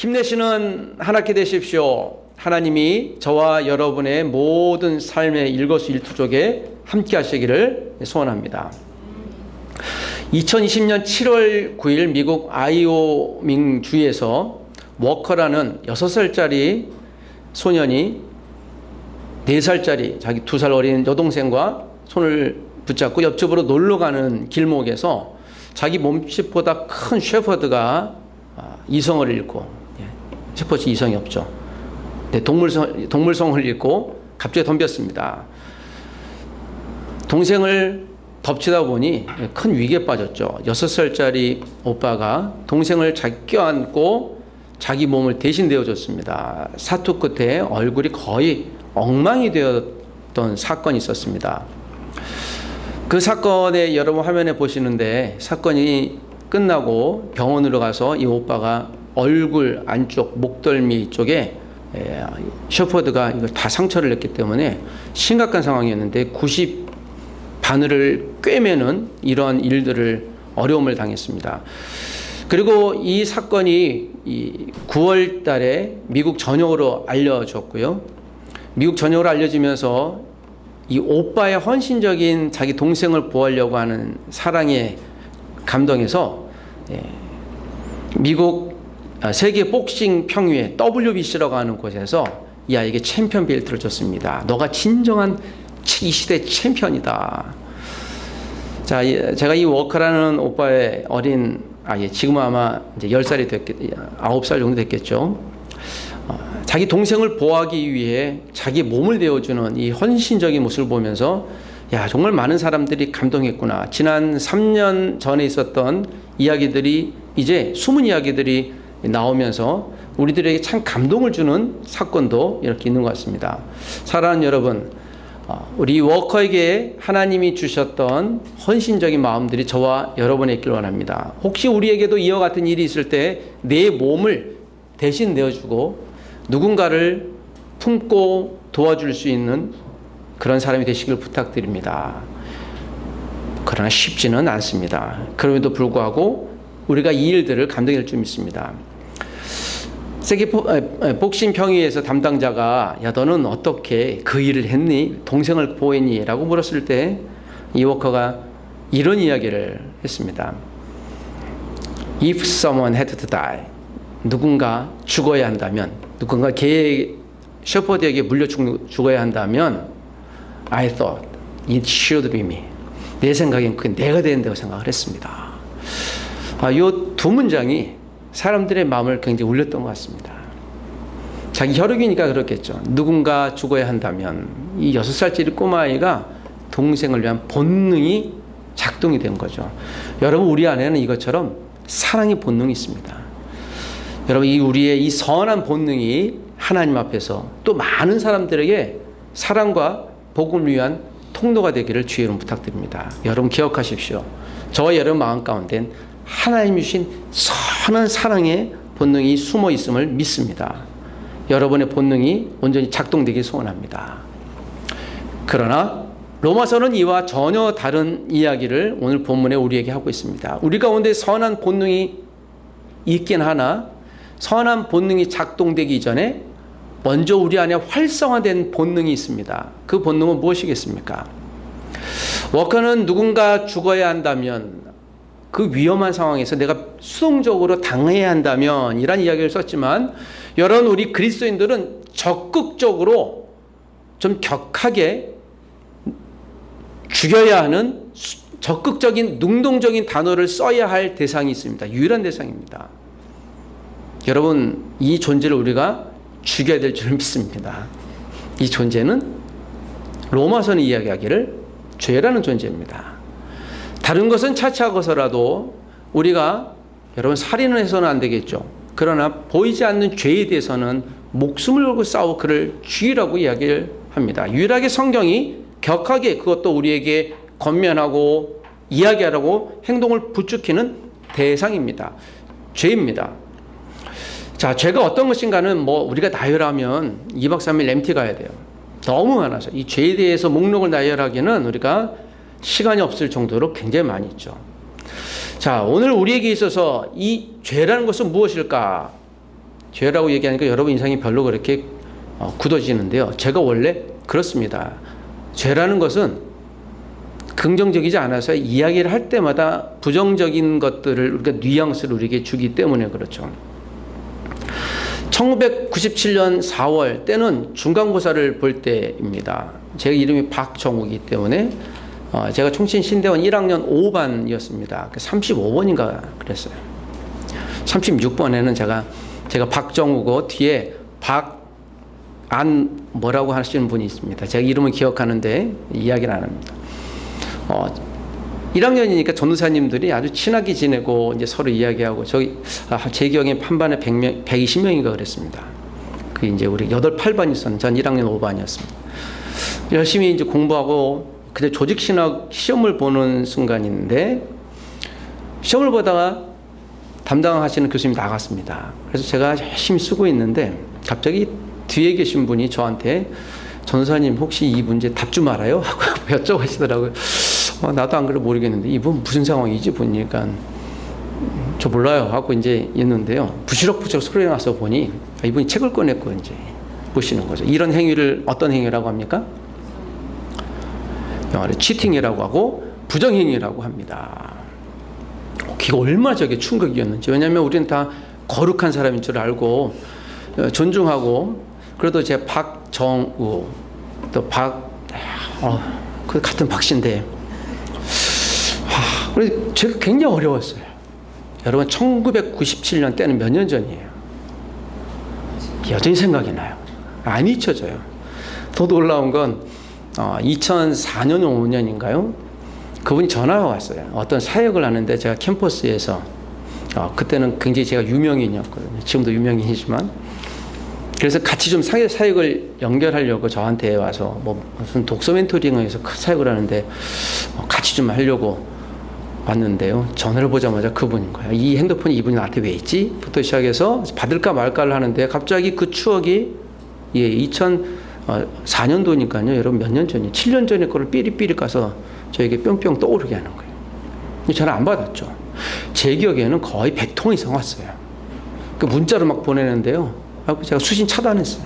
힘내시는 한 학기 되십시오. 하나님이 저와 여러분의 모든 삶의 일거수일투족에 함께 하시기를 소원합니다. 2020년 7월 9일 미국 아이오밍 주에서 워커라는 6살짜리 소년이 4살짜리 자기 2살 어린 여동생과 손을 붙잡고 옆집으로 놀러가는 길목에서 자기 몸집보다 큰 셰퍼드가 이성을 잃고, 셰퍼드 이성이 없죠. 동물성을 잃고 갑자기 덤볐습니다. 동생을 덮치다 보니 큰 위기에 빠졌죠. 6살짜리 오빠가 동생을 잘 껴안고 자기 몸을 대신 내어줬습니다. 사투 끝에 얼굴이 거의 엉망이 되었던 사건이 있었습니다. 그 사건에 여러분 화면에 보시는데, 사건이 끝나고 병원으로 가서 이 오빠가 얼굴 안쪽 목덜미 쪽에 셰퍼드가 이걸 다 상처를 냈기 때문에 심각한 상황이었는데 90 바늘을 꿰매는 이런 일들을 어려움을 당했습니다. 그리고 이 사건이 9월 달에 미국 전역으로 알려졌고요. 미국 전역으로 알려지면서 이 오빠의 헌신적인 자기 동생을 보호하려고 하는 사랑에 감동해서 미국 세계 복싱 평의회 WBC라고 하는 곳에서 이 아이에게 챔피언 벨트를 줬습니다. 너가 진정한 이 시대 챔피언이다. 자, 제가 이 워커라는 오빠의 어린 아이, 지금은 아마 이제 10살이 9살 정도 됐겠죠. 자기 동생을 보호하기 위해 자기 몸을 내어주는 이 헌신적인 모습을 보면서, 야, 정말 많은 사람들이 감동했구나. 지난 3년 전에 있었던 이야기들이 이제 숨은 이야기들이 나오면서 우리들에게 참 감동을 주는 사건도 이렇게 있는 것 같습니다. 사랑하는 여러분, 우리 워커에게 하나님이 주셨던 헌신적인 마음들이 저와 여러분에 있길 원합니다. 혹시 우리에게도 이와 같은 일이 있을 때 내 몸을 대신 내어주고 누군가를 품고 도와줄 수 있는 그런 사람이 되시길 부탁드립니다. 그러나 쉽지는 않습니다. 그럼에도 불구하고 우리가 이 일들을 감당할 줄 믿습니다. 세계 복싱 평의회에서 담당자가, 야, 너는 어떻게 그 일을 했니? 동생을 보호했니? 라고 물었을 때 이 워커가 이런 이야기를 했습니다. If someone had to die, 누군가 죽어야 한다면, 누군가 걔 셰퍼드에게 물려 죽어야 한다면 I thought it should be me. 내 생각엔 그게 내가 된다고 생각을 했습니다. 이 두 문장이 사람들의 마음을 굉장히 울렸던 것 같습니다. 자기 혈육이니까 그렇겠죠. 누군가 죽어야 한다면 이 6살짜리 꼬마아이가 동생을 위한 본능이 작동이 된 거죠. 여러분, 우리 안에는 이것처럼 사랑의 본능이 있습니다. 여러분, 우리의 이 선한 본능이 하나님 앞에서 또 많은 사람들에게 사랑과 복음을 위한 통로가 되기를 주의 이름 부탁드립니다. 여러분 기억하십시오. 저와 여러분 마음 가운데는 하나님이 주신 선한 사랑의 본능이 숨어 있음을 믿습니다. 여러분의 본능이 온전히 작동되길 소원합니다. 그러나 로마서는 이와 전혀 다른 이야기를 오늘 본문에 우리에게 하고 있습니다. 우리 가운데 선한 본능이 있긴 하나 선한 본능이 작동되기 전에 먼저 우리 안에 활성화된 본능이 있습니다. 그 본능은 무엇이겠습니까? 워커는 누군가 죽어야 한다면, 그 위험한 상황에서 내가 수동적으로 당해야 한다면 이란 이야기를 썼지만, 여러분, 우리 그리스도인들은 적극적으로 좀 격하게 죽여야 하는 적극적인 능동적인 단어를 써야 할 대상이 있습니다. 유일한 대상입니다. 여러분, 이 존재를 우리가 죽여야 될 줄 믿습니다. 이 존재는 로마서는 이야기하기를 죄라는 존재입니다. 다른 것은 차치하고서라도 우리가, 여러분, 살인을 해서는 안 되겠죠. 그러나 보이지 않는 죄에 대해서는 목숨을 걸고 싸워 그를 죽이라고 이야기를 합니다. 유일하게 성경이 격하게 그것도 우리에게 권면하고 이야기하라고 행동을 부추기는 대상입니다. 죄입니다. 자, 죄가 어떤 것인가는 우리가 나열하면 2박 3일 MT 가야 돼요. 너무 많아서 이 죄에 대해서 목록을 나열하기는 우리가 시간이 없을 정도로 굉장히 많이 있죠. 자, 오늘 우리에게 있어서 이 죄라는 것은 무엇일까? 죄라고 얘기하니까 여러분 인상이 별로 그렇게 굳어지는데요. 제가 원래 그렇습니다. 죄라는 것은 긍정적이지 않아서 이야기를 할 때마다 부정적인 것들을 우리가 뉘앙스를 우리에게 주기 때문에 그렇죠. 1997년 4월 때는 중간고사를 볼 때입니다. 제 이름이 박정욱이기 때문에 제가 총신 신대원 1학년 5반이었습니다. 35번인가 그랬어요. 36번에는 제가 박정욱고 뒤에 박안 뭐라고 하시는 분이 있습니다. 제가 이름을 기억하는데 이야기를 안 합니다. 1학년이니까 전도사님들이 아주 친하게 지내고 이제 서로 이야기하고 제 기억에 판반에 100명, 120명인가 그랬습니다. 그 이제 우리 8반 있었는데 전 1학년 5반이었습니다. 열심히 이제 공부하고 그때 조직신학 시험을 보는 순간인데 시험을 보다가 담당하시는 교수님이 나갔습니다. 그래서 제가 열심히 쓰고 있는데 갑자기 뒤에 계신 분이 저한테 전도사님 혹시 이 문제 답 좀 알아요? 하고 여쭤보시더라고요. 나도 안 그래 모르겠는데 이분 무슨 상황이지 보니까 저 몰라요 하고 이제 있는데요. 부시럭부시럭 소리가 나서 보니 이분이 책을 꺼냈고 이제 보시는 거죠. 이런 행위를 어떤 행위라고 합니까? 영어로 치팅이라고 하고 부정행위라고 합니다. 이거 얼마나 저게 충격이었는지. 왜냐하면 우리는 다 거룩한 사람인 줄 알고 존중하고 그래도 제 박정우 또 그 같은 박씨인데 그래서 제가 굉장히 어려웠어요. 여러분 1997년 때는 몇 년 전이에요. 여전히 생각이 나요. 안 잊혀져요. 더 놀라운 건 2004년 5년인가요? 그분이 전화가 왔어요. 어떤 사역을 하는데 제가 캠퍼스에서 그때는 굉장히 제가 유명인이었거든요. 지금도 유명인이지만 그래서 같이 좀 사역을 연결하려고 저한테 와서 무슨 독서 멘토링을 해서 사역을 하는데 같이 좀 하려고 왔는데요. 전화를 보자마자 그분인 거예요. 이 핸드폰이 이분이 나한테 왜 있지? 부터 시작해서 받을까 말까를 하는데 갑자기 그 추억이 2004년도니까요. 여러분 몇 년 전이에요. 7년 전에 거를 삐리삐리 가서 저에게 뿅뿅 떠오르게 하는 거예요. 전화 안 받았죠. 제 기억에는 거의 100통 이상 왔어요. 그 문자로 막 보내는데요. 하고 제가 수신 차단했어요.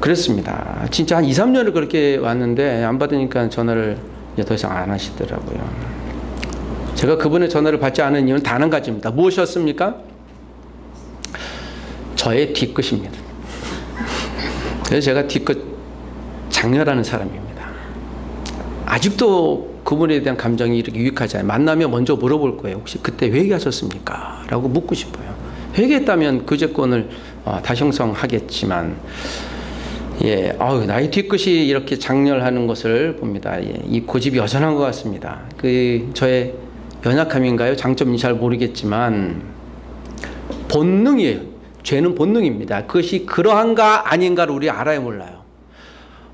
그랬습니다. 진짜 한 2, 3년을 그렇게 왔는데 안 받으니까 전화를 더 이상 안 하시더라고요. 제가 그분의 전화를 받지 않은 이유는 단 한 가지입니다. 무엇이었습니까? 저의 뒤끝입니다. 그래서 제가 뒤끝 장렬하는 사람입니다. 아직도 그분에 대한 감정이 이렇게 유익하지 않아요. 만나면 먼저 물어볼 거예요. 혹시 그때 회개하셨습니까? 라고 묻고 싶어요. 회개했다면 그제권을 다시 형성하겠지만 나의 뒤끝이 이렇게 장렬하는 것을 봅니다. 이 고집이 여전한 것 같습니다. 저의 연약함인가요? 장점인지 잘 모르겠지만 본능이에요. 죄는 본능입니다. 그것이 그러한가 아닌가를 우리 알아야 몰라요.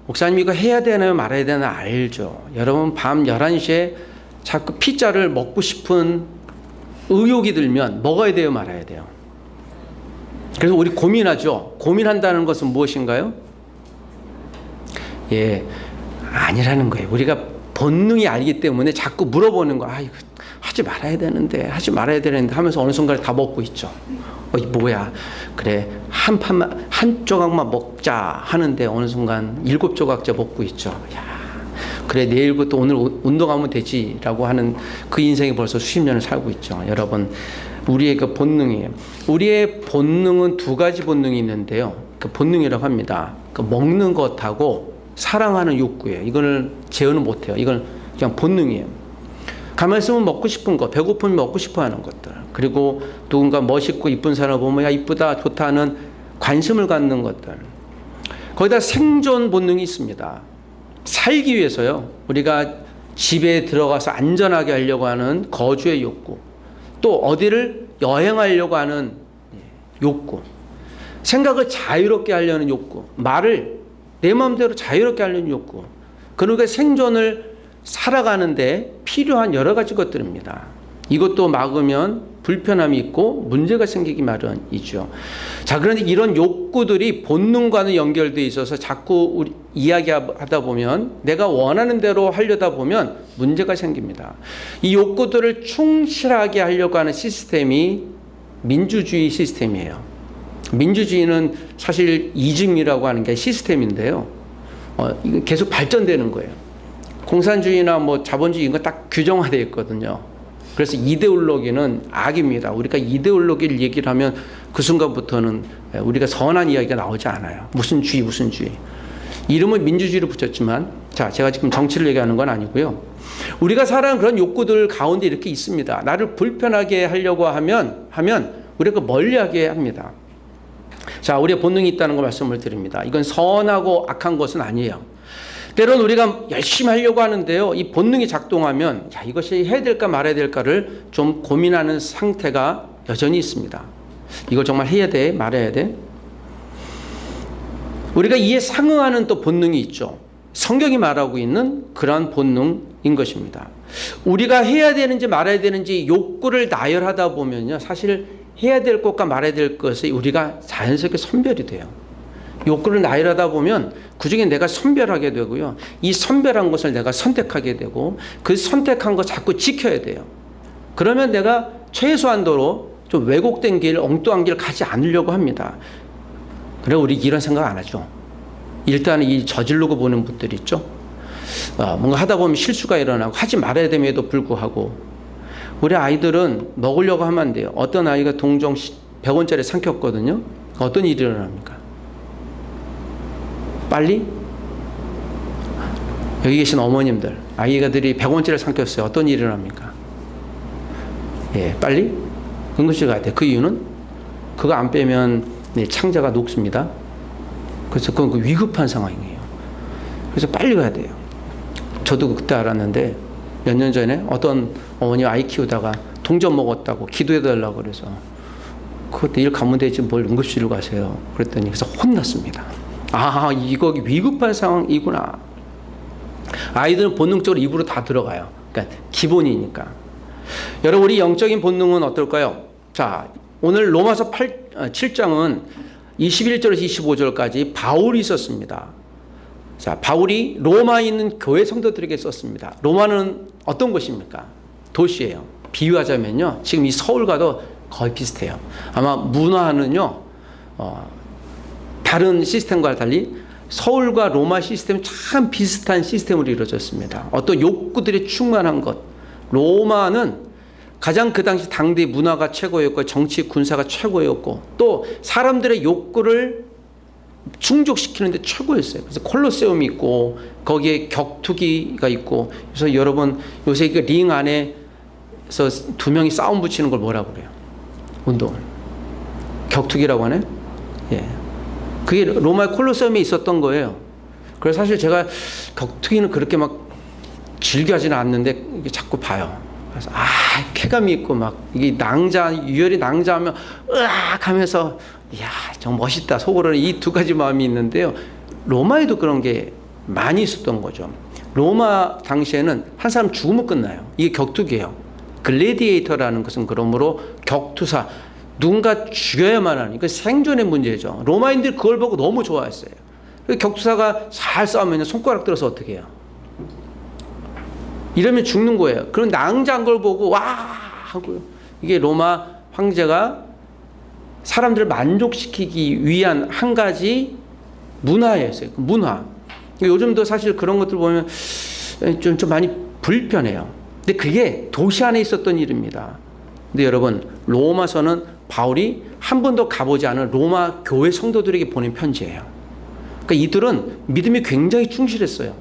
목사님 이거 해야 되나요? 말아야 되나 알죠. 여러분 밤 11시에 자꾸 피자를 먹고 싶은 의욕이 들면 먹어야 돼요? 말아야 돼요? 그래서 우리 고민하죠. 고민한다는 것은 무엇인가요? 아니라는 거예요. 우리가 본능이 알기 때문에 자꾸 물어보는 거. 이거 하지 말아야 되는데 하면서 어느 순간에 다 먹고 있죠. 뭐야? 그래 한 조각만 먹자 하는데 어느 순간 7조각째 먹고 있죠. 그래 내일부터 오늘 운동하면 되지라고 하는 그 인생이 벌써 수십 년을 살고 있죠. 여러분 우리의 그 본능이에요. 우리의 본능은 두 가지 본능이 있는데요. 그 본능이라고 합니다. 그 먹는 것하고 사랑하는 욕구예요. 이거는 제어는 못해요. 이건 그냥 본능이에요. 가만히 있으면 먹고 싶은 거, 배고프면 먹고 싶어 하는 것들. 그리고 누군가 멋있고 이쁜 사람을 보면 이쁘다, 좋다 하는 관심을 갖는 것들. 거기다 생존 본능이 있습니다. 살기 위해서요. 우리가 집에 들어가서 안전하게 하려고 하는 거주의 욕구. 또 어디를 여행하려고 하는 욕구. 생각을 자유롭게 하려는 욕구. 말을 내 마음대로 자유롭게 하려는 욕구. 그러니까 생존을 살아가는데 필요한 여러 가지 것들입니다. 이것도 막으면 불편함이 있고 문제가 생기기 마련이죠. 자, 그런데 이런 욕구들이 본능과는 연결되어 있어서 자꾸 우리 이야기하다 보면 내가 원하는 대로 하려다 보면 문제가 생깁니다. 이 욕구들을 충실하게 하려고 하는 시스템이 민주주의 시스템이에요. 민주주의는 사실 이즘이라고 하는 게 시스템인데요. 이거 계속 발전되는 거예요. 공산주의나 뭐 자본주의 이거 딱 규정화되어 있거든요. 그래서 이데올로기는 악입니다. 우리가 이데올로기를 얘기를 하면 그 순간부터는 우리가 선한 이야기가 나오지 않아요. 무슨 주의, 무슨 주의. 이름은 민주주의로 붙였지만, 자, 제가 지금 정치를 얘기하는 건 아니고요. 우리가 살아가는 그런 욕구들 가운데 이렇게 있습니다. 나를 불편하게 하려고 하면 우리가 멀리하게 합니다. 자, 우리의 본능이 있다는 거 말씀을 드립니다. 이건 선하고 악한 것은 아니에요. 때로는 우리가 열심히 하려고 하는데요. 이 본능이 작동하면 야, 이것이 해야 될까 말아야 될까를 좀 고민하는 상태가 여전히 있습니다. 이걸 정말 해야 돼? 말아야 돼? 우리가 이에 상응하는 또 본능이 있죠. 성경이 말하고 있는 그러한 본능인 것입니다. 우리가 해야 되는지 말아야 되는지 욕구를 나열하다 보면요. 사실 해야 될 것과 말아야 될 것이 우리가 자연스럽게 선별이 돼요. 욕구를 나열하다 보면 그중에 내가 선별하게 되고요. 이 선별한 것을 내가 선택하게 되고 그 선택한 거 자꾸 지켜야 돼요. 그러면 내가 최소한도로 좀 왜곡된 길, 엉뚱한 길 가지 않으려고 합니다. 그래 우리 이런 생각 안 하죠. 일단 이 저지르고 보는 분들 있죠. 뭔가 하다 보면 실수가 일어나고 하지 말아야 됨에도 불구하고 우리 아이들은 먹으려고 하면 안 돼요. 어떤 아이가 동종 100원짜리 삼켰거든요. 어떤 일이 일어납니까? 빨리? 여기 계신 어머님들, 아이들이 100원짜리 삼켰어요. 어떤 일이 일어납니까? 예, 빨리? 응급실 가야 돼. 그 이유는 그거 안 빼면 창자가 녹습니다. 그래서 그건 위급한 상황이에요. 그래서 빨리 가야 돼요. 저도 그때 알았는데 몇 년 전에 어떤 어머니 아이 키우다가 동전 먹었다고 기도해달라고 그래서 그것도 일 가면 되지 뭘 응급실로 가세요. 그랬더니 그래서 혼났습니다. 아, 이거 위급한 상황이구나. 아이들은 본능적으로 입으로 다 들어가요. 그러니까 기본이니까. 여러분 우리 영적인 본능은 어떨까요? 자, 오늘 로마서 7장은 21절에서 25절까지 바울이 있었습니다. 자, 바울이 로마에 있는 교회 성도들에게 썼습니다. 로마는 어떤 곳입니까? 도시예요. 비유하자면요. 지금 이 서울과도 거의 비슷해요. 아마 문화는요. 다른 시스템과 달리 서울과 로마 시스템은 참 비슷한 시스템으로 이루어졌습니다. 어떤 욕구들이 충만한 것. 로마는 가장 그 당시 당대 문화가 최고였고 정치 군사가 최고였고 또 사람들의 욕구를 충족시키는 데 최고였어요. 그래서 콜로세움이 있고 거기에 격투기가 있고 그래서 여러분 요새 그 링 안에서 두 명이 싸움 붙이는 걸 뭐라고 그래요? 운동을. 격투기라고 하네? 예. 그게 로마의 콜로세움에 있었던 거예요. 그래서 사실 제가 격투기는 그렇게 막 즐겨하지는 않는데 이게 자꾸 봐요. 그래서 쾌감이 있고 막 이게 유혈이 낭자하면 으악 하면서 이야 정말 멋있다 속으로는 이 두 가지 마음이 있는데요. 로마에도 그런 게 많이 있었던 거죠. 로마 당시에는 한 사람 죽으면 끝나요. 이게 격투기예요. 글래디에이터라는 것은 그러므로 격투사 누군가 죽여야만 하는 그 생존의 문제죠. 로마인들이 그걸 보고 너무 좋아했어요. 격투사가 잘 싸우면 손가락 들어서 어떻게 해요? 이러면 죽는 거예요. 그런 낭자한 걸 보고 와 하고요. 이게 로마 황제가 사람들을 만족시키기 위한 한 가지 문화였어요. 문화. 요즘도 사실 그런 것들 보면 좀 많이 불편해요. 근데 그게 도시 안에 있었던 일입니다. 근데 여러분 로마서는 바울이 한 번도 가보지 않은 로마 교회 성도들에게 보낸 편지예요. 그러니까 이들은 믿음이 굉장히 충실했어요.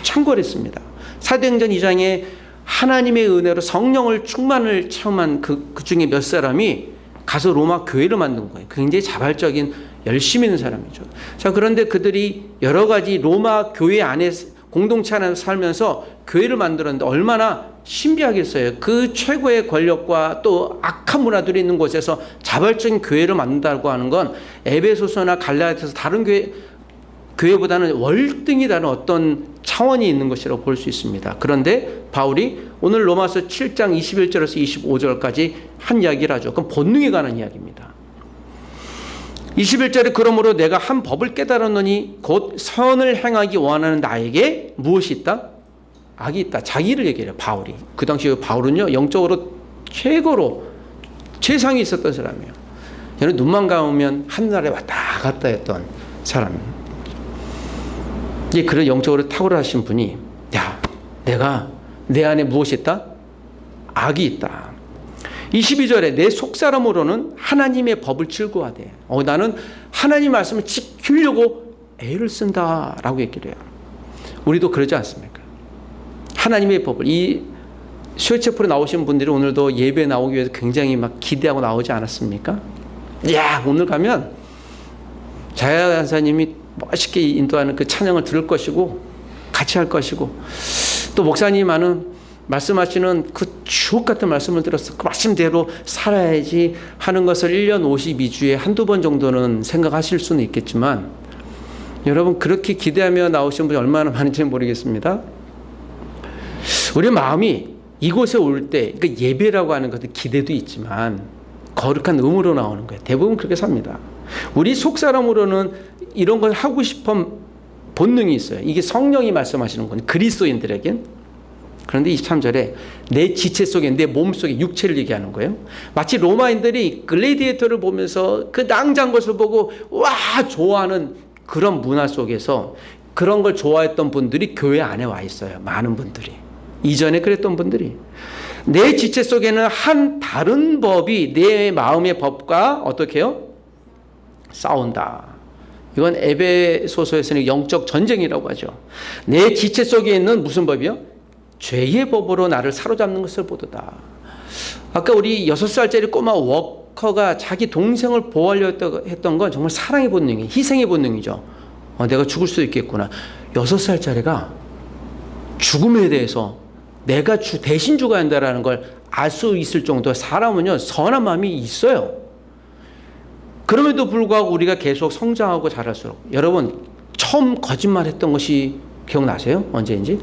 창궐했습니다. 사도행전 2장에 하나님의 은혜로 성령을 충만을 체험한 그 중에 몇 사람이 가서 로마 교회를 만든 거예요. 굉장히 자발적인 열심히 있는 사람이죠. 자, 그런데 그들이 여러 가지 로마 교회 안에 공동체 안에서 살면서 교회를 만들었는데 얼마나 신비하겠어요. 그 최고의 권력과 또 악한 문화들이 있는 곳에서 자발적인 교회를 만든다고 하는 건 에베소서나 갈라디아서 다른 교회보다는 월등히 다른 어떤 차원이 있는 것이라고 볼 수 있습니다. 그런데 바울이 오늘 로마서 7장 21절에서 25절까지 한 이야기를 하죠. 그건 본능에 관한 이야기입니다. 21절에 그러므로 내가 한 법을 깨달았노니 곧 선을 행하기 원하는 나에게 무엇이 있다? 악이 있다. 자기를 얘기해요. 바울이. 그 당시 바울은요 영적으로 최고로 최상위 있었던 사람이에요. 여러분 눈만 감으면 하늘나라에 왔다 갔다 했던 사람. 이제 그런 영적으로 탁월하신 분이 야, 내가 내 안에 무엇이 있다? 악이 있다. 22절에 내 속사람으로는 하나님의 법을 즐거워하되 나는 하나님 말씀을 지키려고 애를 쓴다라고 얘기를 해요. 우리도 그러지 않습니까? 하나님의 법을 이 수요체프로 나오신 분들이 오늘도 예배 나오기 위해서 굉장히 막 기대하고 나오지 않았습니까? 야, 오늘 가면 자야 간사님이 멋있게 인도하는 그 찬양을 들을 것이고 같이 할 것이고 또 목사님은 말씀하시는 그 주옥 같은 말씀을 들어서 그 말씀대로 살아야지 하는 것을 1년 52주에 한두 번 정도는 생각하실 수는 있겠지만 여러분 그렇게 기대하며 나오신 분이 얼마나 많은지 모르겠습니다. 우리 마음이 이곳에 올 때 그러니까 예배라고 하는 것은 기대도 있지만 거룩한 의무로 나오는 거예요. 대부분 그렇게 삽니다. 우리 속사람으로는 이런 걸 하고 싶은 본능이 있어요. 이게 성령이 말씀하시는 건 그리스도인들에겐. 그런데 23절에 내 지체 속에 내 몸 속에 육체를 얘기하는 거예요. 마치 로마인들이 글래디에이터를 보면서 그 낭장 것을 보고 와 좋아하는 그런 문화 속에서 그런 걸 좋아했던 분들이 교회 안에 와 있어요. 많은 분들이. 이전에 그랬던 분들이. 내 지체 속에는 한 다른 법이 내 마음의 법과 어떻게 해요? 싸운다. 이건 에베소서에서는 영적 전쟁이라고 하죠. 내 지체 속에 있는 무슨 법이요? 죄의 법으로 나를 사로잡는 것을 보도다. 아까 우리 6살짜리 꼬마 워커가 자기 동생을 보호하려 했던 건 정말 사랑의 본능이에요. 희생의 본능이죠. 내가 죽을 수도 있겠구나. 6살짜리가 죽음에 대해서 내가 대신 죽어야 한다는 걸 알 수 있을 정도 사람은요 선한 마음이 있어요. 그럼에도 불구하고 우리가 계속 성장하고 자랄수록 여러분 처음 거짓말했던 것이 기억나세요? 언제인지?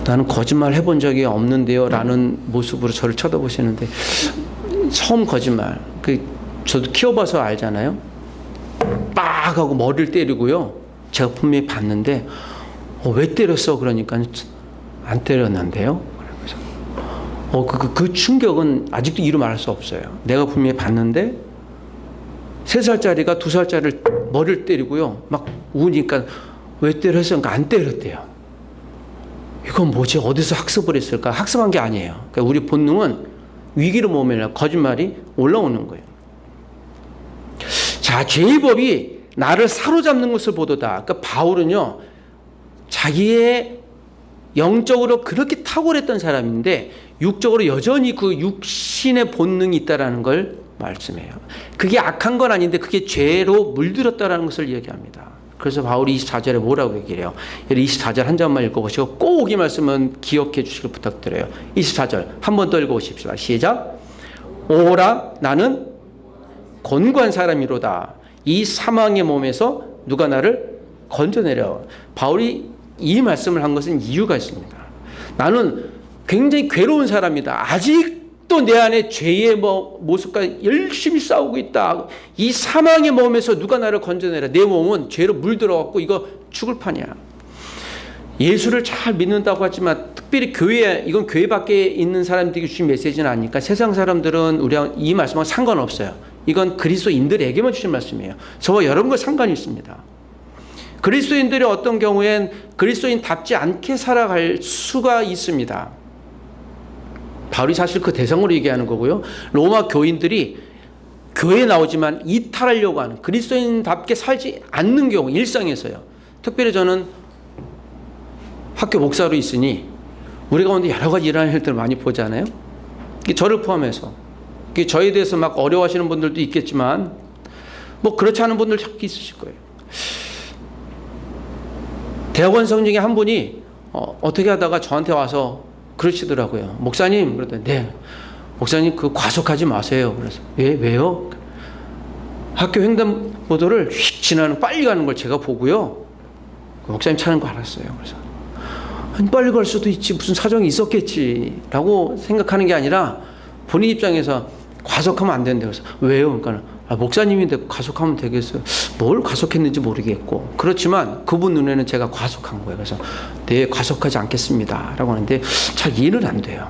나는 거짓말 해본 적이 없는데요 라는 모습으로 저를 쳐다보시는데 처음 거짓말 저도 키워봐서 알잖아요. 빡 하고 머리를 때리고요 제가 분명히 봤는데 왜 때렸어? 그러니까 안 때렸는데요. 그 충격은 아직도 이루 말할 수 없어요. 내가 분명히 봤는데 3살짜리가 2살짜리를 머리를 때리고요 막 우니까 왜 때렸어? 그러니까 안 때렸대요. 이건 뭐지? 어디서 학습을 했을까? 학습한 게 아니에요. 그러니까 우리 본능은 위기를 모면서 거짓말이 올라오는 거예요. 자, 죄의 법이 나를 사로잡는 것을 보도다. 그러니까 바울은요, 자기의 영적으로 그렇게 탁월했던 사람인데 육적으로 여전히 그 육신의 본능이 있다라는 걸 말씀해요. 그게 악한 건 아닌데 그게 죄로 물들었다라는 것을 얘기합니다. 그래서 바울이 24절에 뭐라고 얘기해요? 24절 한 절만 읽어보시고 꼭 이 말씀은 기억해 주시길 부탁드려요. 24절 한 번 더 읽어보십시다. 시작. 오라 나는 곤고한 사람이로다. 이 사망의 몸에서 누가 나를 건져내려. 바울이 이 말씀을 한 것은 이유가 있습니다. 나는 굉장히 괴로운 사람이다. 아직도 내 안에 죄의 모습과 열심히 싸우고 있다. 이 사망의 몸에서 누가 나를 건져내라. 내 몸은 죄로 물들어갖고 이거 죽을 판이야. 예수를 잘 믿는다고 하지만 특별히 교회, 이건 교회 밖에 있는 사람들에게 주신 메시지는 아니니까 세상 사람들은 우리랑 이 말씀과 상관없어요. 이건 그리스도인들에게만 주신 말씀이에요. 저와 여러분과 상관이 있습니다. 그리스도인들이 어떤 경우엔 그리스도인답지 않게 살아갈 수가 있습니다. 바울이 사실 그 대상으로 얘기하는 거고요. 로마 교인들이 교회에 나오지만 이탈하려고 하는 그리스도인답게 살지 않는 경우 일상에서요. 특별히 저는 학교 목사로 있으니 우리 가운데 여러 가지 일하는 일들을 많이 보잖아요. 저를 포함해서 저에 대해서 막 어려워하시는 분들도 있겠지만 뭐 그렇지 않은 분들 자꾸 있으실 거예요. 대학원생 중에 한 분이 어떻게 하다가 저한테 와서 그러시더라고요. 목사님, 그러더니 네, 목사님 그 과속하지 마세요. 그래서 왜요? 학교 횡단보도를 휙 지나는 빨리 가는 걸 제가 보고요. 목사님 차는 거 알았어요. 그래서 아니, 빨리 갈 수도 있지 무슨 사정이 있었겠지라고 생각하는 게 아니라 본인 입장에서 과속하면 안 된대요. 그래서 왜요? 그러니까 목사님인데 과속하면 되겠어요. 뭘 과속했는지 모르겠고 그렇지만 그분 눈에는 제가 과속한 거예요. 그래서 네, 과속하지 않겠습니다 라고 하는데 잘 이해는 안 돼요.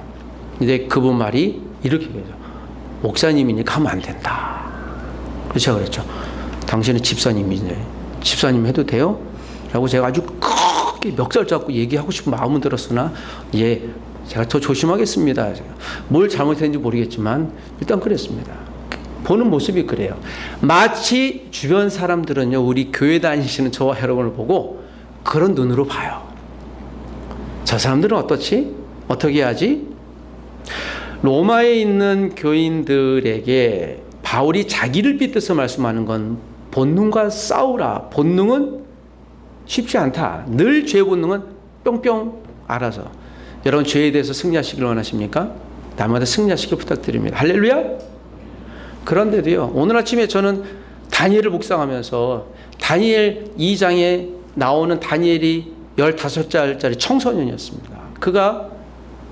근데 그분 말이 이렇게 얘기해요. 목사님이니까 하면 안 된다. 그래서 제가 그랬죠. 당신은 집사님이네. 집사님 해도 돼요? 라고 제가 아주 크게 멱살 잡고 얘기하고 싶은 마음은 들었으나 예, 제가 더 조심하겠습니다. 뭘 잘못했는지 모르겠지만 일단 그랬습니다. 보는 모습이 그래요. 마치 주변 사람들은요, 우리 교회 다니시는 저와 여러분을 보고 그런 눈으로 봐요. 저 사람들은 어떻지? 어떻게 하지? 로마에 있는 교인들에게 바울이 자기를 빗대서 말씀하는 건 본능과 싸우라. 본능은 쉽지 않다. 늘 죄의 본능은 뿅뿅 알아서. 여러분 죄에 대해서 승리하시길 원하십니까? 날마다 승리하시길 부탁드립니다. 할렐루야? 그런데도요, 오늘 아침에 저는 다니엘을 묵상하면서 다니엘 2장에 나오는 다니엘이 15살짜리 청소년이었습니다. 그가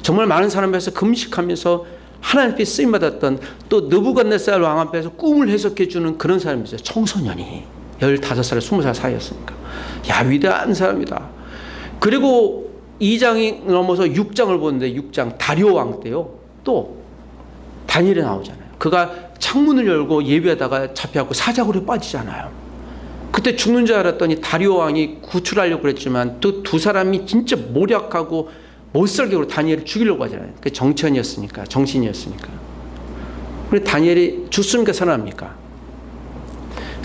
정말 많은 사람 앞에서 금식하면서 하나님께 쓰임받았던, 또 느부갓네살 왕 앞에서 꿈을 해석해 주는 그런 사람이었어요. 청소년이 15살, 20살 사이였으니까. 야, 위대한 사람이다. 그리고 2장이 넘어서 6장을 보는데 6장 다리오 왕 때요, 또 다니엘이 나오잖아요. 그가 창문을 열고 예배하다가 잡혀갖고 사자굴에 빠지잖아요. 그때 죽는 줄 알았더니 다리오 왕이 구출하려고 그랬지만 또 두 사람이 진짜 모략하고 못살게 다니엘을 죽이려고 하잖아요. 그 정치인이었으니까. 그래 다니엘이 죽습니까 살아납니까?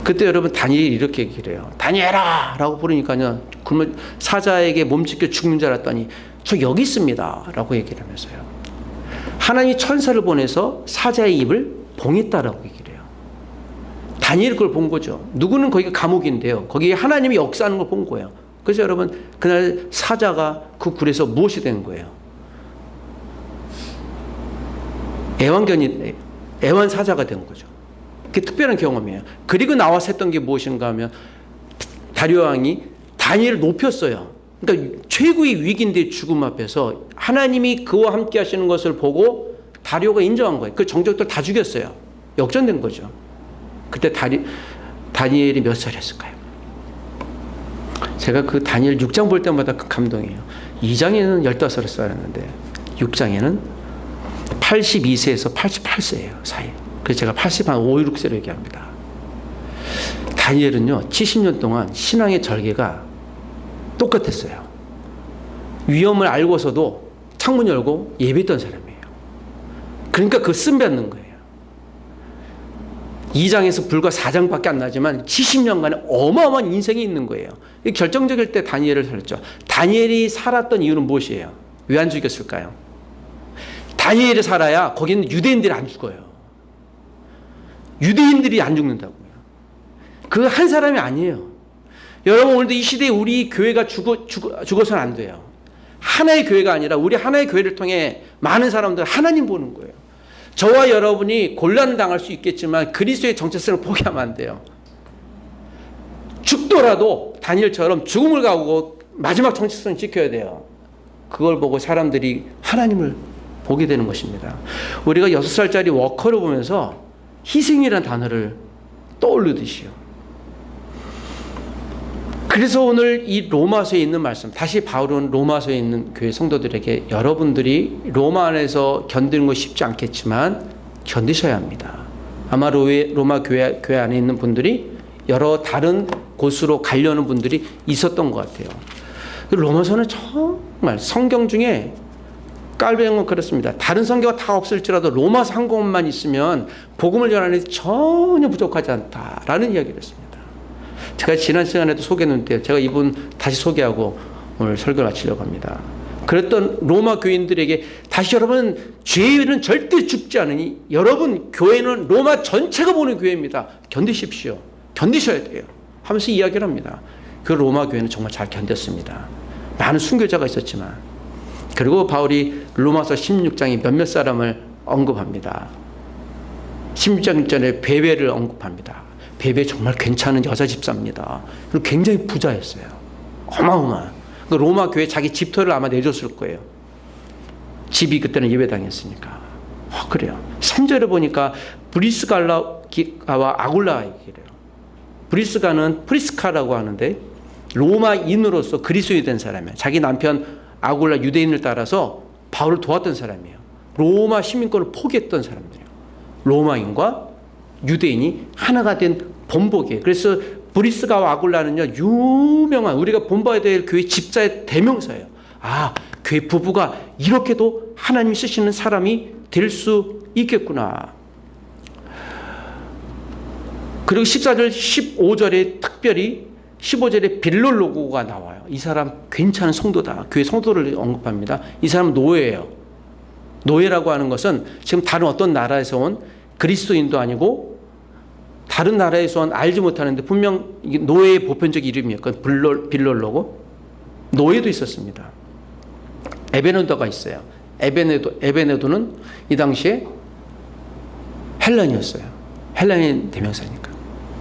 그때 여러분 다니엘이 이렇게 얘기를 해요. 다니엘아! 라고 부르니까요, 그러면 사자에게 몸짓겨 죽는 줄 알았더니 저 여기 있습니다. 라고 얘기를 하면서요. 하나님이 천사를 보내서 사자의 입을 봉했다라고 얘기를 해요. 다니엘이 그걸 본 거죠. 누구는 거기가 감옥인데요. 거기에 하나님이 역사하는 걸 본 거예요. 그래서 여러분 그날 사자가 그 굴에서 무엇이 된 거예요? 애완 사자가 된 거죠. 그게 특별한 경험이에요. 그리고 나와서 했던 게 무엇인가 하면 다리오 왕이 다니엘을 높였어요. 그러니까 최고의 위기인데 죽음 앞에서 하나님이 그와 함께 하시는 것을 보고 다리오가 인정한 거예요. 그 정적들 다 죽였어요. 역전된 거죠. 그때 다니엘이 몇 살이었을까요? 제가 그 다니엘 6장 볼 때마다 그 감동이에요. 2장에는 15살이었는데 6장에는 82세에서 88세예요, 사이. 그래서 제가 5, 6세로 얘기합니다. 다니엘은요, 70년 동안 신앙의 절개가 똑같았어요. 위험을 알고서도 창문 열고 예배했던 사람이에요. 그러니까 그 쓴 받는 거예요. 2장에서 불과 4장밖에 안 나지만 70년간의 어마어마한 인생이 있는 거예요. 결정적일 때 다니엘을 살렸죠. 다니엘이 살았던 이유는 무엇이에요? 왜 안 죽였을까요? 다니엘이 살아야 거기는 유대인들이 안 죽어요. 유대인들이 안 죽는다고요. 그 한 사람이 아니에요. 여러분 오늘도 이 시대에 우리 교회가 죽어서는 안 돼요. 하나의 교회가 아니라 우리 하나의 교회를 통해 많은 사람들 하나님 보는 거예요. 저와 여러분이 곤란을 당할 수 있겠지만 그리스도의 정체성을 포기하면 안 돼요. 죽더라도 다니엘처럼 죽음을 가고 마지막 정체성을 지켜야 돼요. 그걸 보고 사람들이 하나님을 보게 되는 것입니다. 우리가 6살짜리 워커를 보면서 희생이라는 단어를 떠올리듯이요. 그래서 오늘 이 로마서에 있는 말씀, 다시 바울은 로마서에 있는 교회 성도들에게 여러분들이 로마 안에서 견디는 것이 쉽지 않겠지만 견디셔야 합니다. 아마 로마 교회 안에 있는 분들이 여러 다른 곳으로 가려는 분들이 있었던 것 같아요. 로마서는 정말 성경 중에 깔배는 건 그렇습니다. 다른 성경가 다 없을지라도 로마서 한 권만 있으면 복음을 전하는 데 전혀 부족하지 않다라는 이야기를 했습니다. 제가 지난 시간에도 소개했는데 제가 이분 다시 소개하고 오늘 설교를 마치려고 합니다. 그랬던 로마 교인들에게 다시 여러분 죄는 절대 죽지 않으니 여러분 교회는 로마 전체가 보는 교회입니다. 견디십시오. 견디셔야 돼요. 하면서 이야기를 합니다. 그 로마 교회는 정말 잘 견뎠습니다. 많은 순교자가 있었지만. 그리고 바울이 로마서 16장에 몇몇 사람을 언급합니다. 16장 전에 베베를 언급합니다. 베베 정말 괜찮은 여자 집사입니다. 그리고 굉장히 부자였어요. 어마어마한. 로마 교회 자기 집터를 아마 내줬을 거예요. 집이 그때는 예배당이었으니까. 그래요. 3절에 보니까 브리스갈라와 아굴라 얘기를 해요. 브리스가는 프리스카라고 하는데 로마인으로서 그리스도인이 된 사람이에요. 자기 남편 아굴라 유대인을 따라서 바울을 도왔던 사람이에요. 로마 시민권을 포기했던 사람들이에요. 로마인과 유대인이 하나가 된 본보기예요. 그래서 브리스가와 아굴라는요, 유명한 우리가 본봐야 될 교회 집사의 대명사예요. 아, 교회 부부가 이렇게도 하나님이 쓰시는 사람이 될 수 있겠구나. 그리고 14절 15절에 특별히 15절에 빌롤로고가 나와요. 이 사람 괜찮은 성도다. 교회 성도를 언급합니다. 이 사람 노예예요. 노예라고 하는 것은 지금 다른 어떤 나라에서 온 그리스도인도 아니고 다른 나라에서 온 알지 못하는데 분명 노예의 보편적 이름이에요. 빌롤로고. 노예도 있었습니다. 에베네도가 있어요. 에베네도는 이 당시에 헬란이었어요. 헬란인 대명사니까.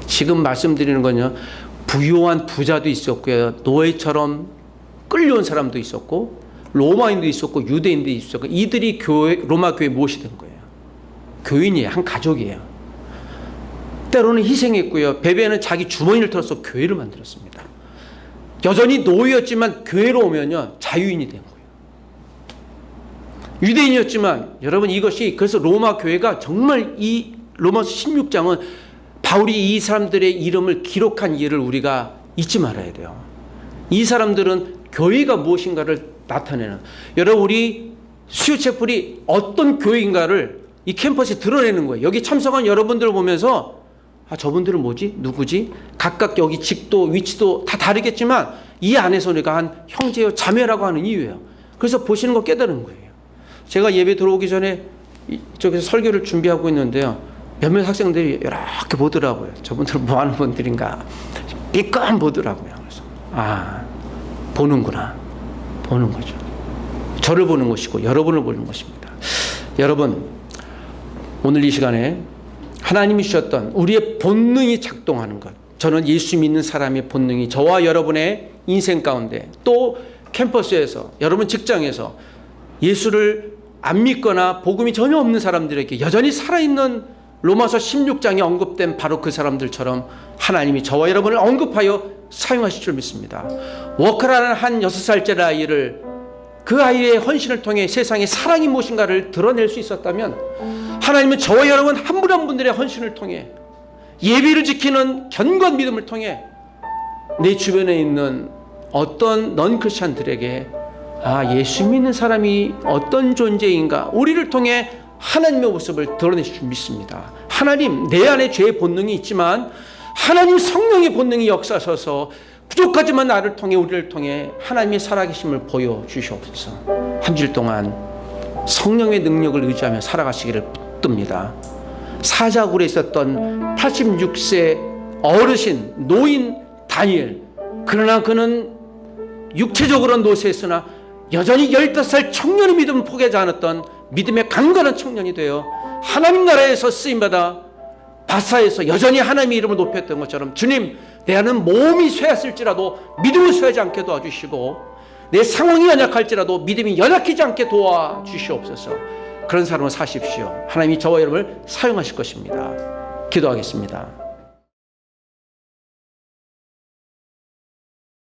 지금 말씀드리는 건요, 부유한 부자도 있었고요, 노예처럼 끌려온 사람도 있었고, 로마인도 있었고, 유대인도 있었고, 이들이 로마 교회에 무엇이 된 거예요? 교인이에요. 한 가족이에요. 때로는 희생했고요, 베베는 자기 주머니를 털어서 교회를 만들었습니다. 여전히 노예였지만 교회로 오면요, 자유인이 된 거예요. 유대인이었지만 여러분, 이것이 그래서 로마 교회가 정말 이 로마서 16장은 바울이 이 사람들의 이름을 기록한 이유를 우리가 잊지 말아야 돼요. 이 사람들은 교회가 무엇인가를 나타내는, 여러분 우리 수요체플이 어떤 교회인가를 이 캠퍼스에 드러내는 거예요. 여기 참석한 여러분들을 보면서 아, 저분들은 뭐지? 누구지? 각각 여기 직도 위치도 다 다르겠지만 이 안에서 우리가 한 형제요 자매라고 하는 이유예요. 그래서 보시는 거 깨달은 거예요. 제가 예배 들어오기 전에 이쪽에서 설교를 준비하고 있는데요, 몇몇 학생들이 이렇게 보더라고요. 저분들은 뭐 하는 분들인가 삐끔 보더라고요. 그래서 아, 보는구나. 보는 거죠. 저를 보는 것이고 여러분을 보는 것입니다. 여러분, 오늘 이 시간에 하나님이 주셨던 우리의 본능이 작동하는 것, 저는 예수 믿는 사람의 본능이 저와 여러분의 인생 가운데, 또 캠퍼스에서, 여러분 직장에서 예수를 안 믿거나 복음이 전혀 없는 사람들에게 여전히 살아있는 로마서 16장에 언급된 바로 그 사람들처럼 하나님이 저와 여러분을 언급하여 사용하실 줄 믿습니다. 워커라는 한 6살짜리 아이를, 그 아이의 헌신을 통해 세상에 사랑이 무엇인가를 드러낼 수 있었다면, 하나님은 저와 여러분 한 분 한 분들의 헌신을 통해, 예비를 지키는 견고한 믿음을 통해 내 주변에 있는 어떤 넌 크리스찬들에게 아, 예수 믿는 사람이 어떤 존재인가, 우리를 통해 하나님의 모습을 드러내실 줄 믿습니다. 하나님, 내 안에 죄의 본능이 있지만 하나님 성령의 본능이 역사하셔서 부족하지만 나를 통해, 우리를 통해 하나님의 살아계심을 보여주시옵소서. 한 주일 동안 성령의 능력을 의지하며 살아가시기를 붙듭니다. 사자굴에 있었던 86세 어르신 노인 다니엘, 그러나 그는 육체적으로는 노쇠했으나 여전히 15살 청년의 믿음을 포기하지 않았던 믿음의 강건한 청년이 되어 하나님 나라에서 쓰임받아 바사에서 여전히 하나님의 이름을 높였던 것처럼, 주님, 내 안은 몸이 쇠했을지라도 믿음을 쇠하지 않게 도와주시고, 내 상황이 연약할지라도 믿음이 연약하지 않게 도와주시옵소서. 그런 사람을 사십시오. 하나님이 저와 여러분을 사용하실 것입니다. 기도하겠습니다.